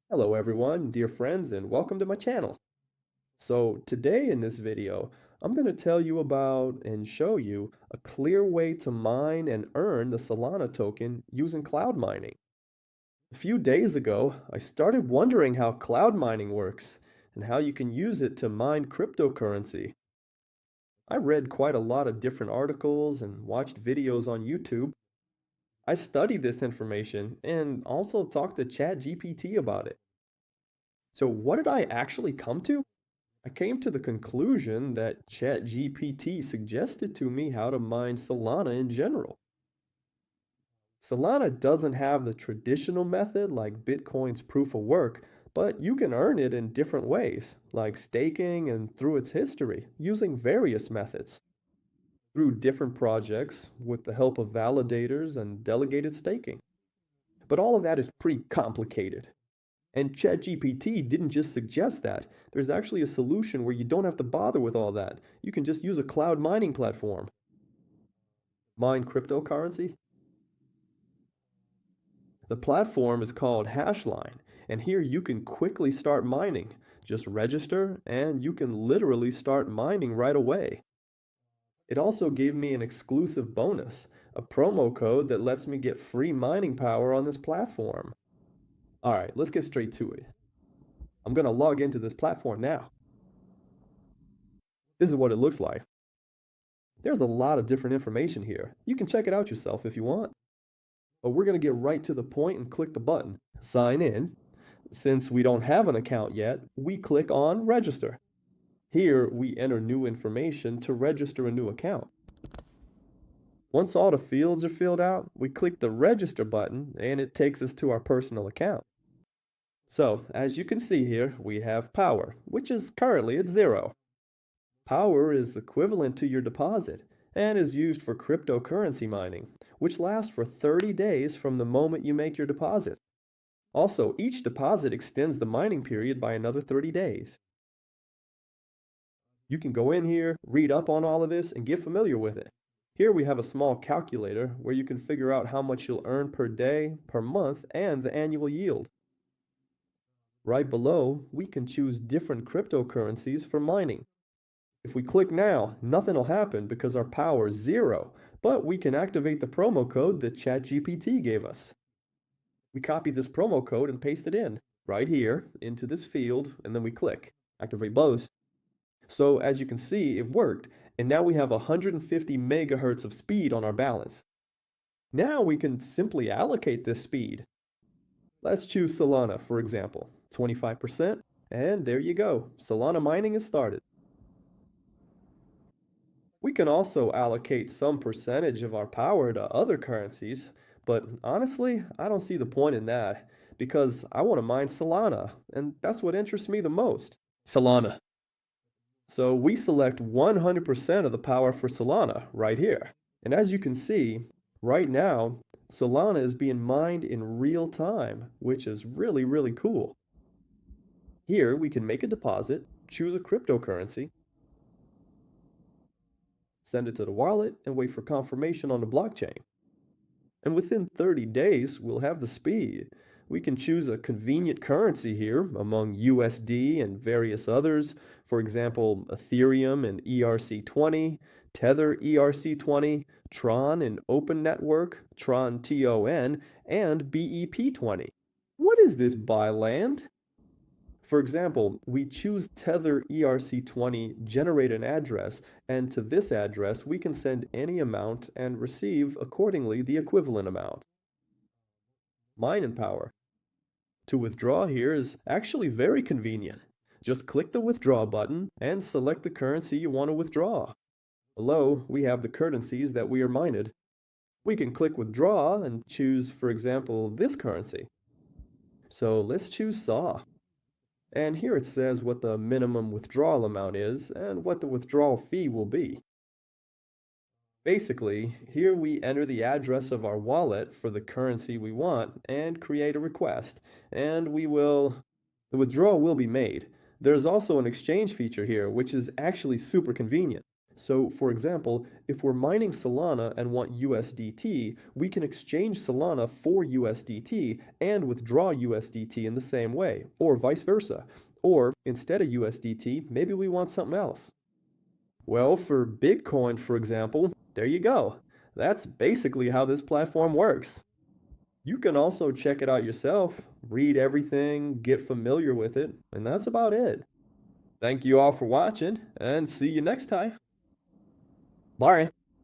Hello everyone, dear friends, and welcome to my channel. So today in this video, I'm going to tell you about and show you a clear way to mine and earn the Solana token using cloud mining. A few days ago, I started wondering how cloud mining works and how you can use it to mine cryptocurrency. I read quite a lot of different articles and watched videos on YouTube. I studied this information and also talked to ChatGPT about it. So what did I actually come to? I came to the conclusion that ChatGPT suggested to me how to mine Solana in general. Solana doesn't have the traditional method like Bitcoin's proof of work, but you can earn it in different ways, like staking and through its history, using various methods. Through different projects with the help of validators and delegated staking. But all of that is pretty complicated. And ChatGPT didn't just suggest that. There's actually a solution where you don't have to bother with all that. You can just use a cloud mining platform. Mine cryptocurrency? The platform is called Hashline, and here you can quickly start mining. Just register, and you can literally start mining right away. It also gave me an exclusive bonus, a promo code that lets me get free mining power on this platform. Alright, let's get straight to it. I'm going to log into this platform now. This is what it looks like. There's a lot of different information here. You can check it out yourself if you want. But we're going to get right to the point and click the button, Sign in. Since we don't have an account yet, we click on Register. Here, we enter new information to register a new account. Once all the fields are filled out, we click the Register button and it takes us to our personal account. So, as you can see here, we have power, which is currently at 0. Power is equivalent to your deposit and is used for cryptocurrency mining, which lasts for 30 days from the moment you make your deposit. Also, each deposit extends the mining period by another 30 days. You can go in here, read up on all of this, and get familiar with it. Here we have a small calculator where you can figure out how much you'll earn per day, per month, and the annual yield. Right below, we can choose different cryptocurrencies for mining. If we click now, nothing will happen because our power is 0, but we can activate the promo code that ChatGPT gave us. We copy this promo code and paste it in, right here, into this field, and then we click, activate both. So as you can see, it worked, and now we have 150 megahertz of speed on our balance. Now we can simply allocate this speed. Let's choose Solana, for example, 25%, and there you go, Solana mining is started. We can also allocate some percentage of our power to other currencies, but honestly, I don't see the point in that because I want to mine Solana, and that's what interests me the most. Solana. So we select 100% of the power for Solana right here. And as you can see, right now, Solana is being mined in real time, which is really, really cool. Here we can make a deposit, choose a cryptocurrency, send it to the wallet, and wait for confirmation on the blockchain. And within 30 days, we'll have the speed. We can choose a convenient currency here among USD and various others. For example, Ethereum and ERC20, Tether ERC20, Tron and Open Network, Tron TON, and BEP20. What is this byland? For example, we choose Tether ERC20, generate an address, and to this address we can send any amount and receive accordingly the equivalent amount. Mine and power. To withdraw here is actually very convenient. Just click the withdraw button and select the currency you want to withdraw. Below, we have the currencies that we are mined. We can click withdraw and choose, for example, this currency. So let's choose SAW. And here it says what the minimum withdrawal amount is and what the withdrawal fee will be. Basically, here we enter the address of our wallet for the currency we want and create a request, and the withdrawal will be made. There's also an exchange feature here, which is actually super convenient. So, for example, if we're mining Solana and want USDT, we can exchange Solana for USDT and withdraw USDT in the same way, or vice versa. Or instead of USDT, maybe we want something else. Well, for Bitcoin, for example, there you go. That's basically how this platform works. You can also check it out yourself, read everything, get familiar with it, and that's about it. Thank you all for watching, and see you next time. Bye.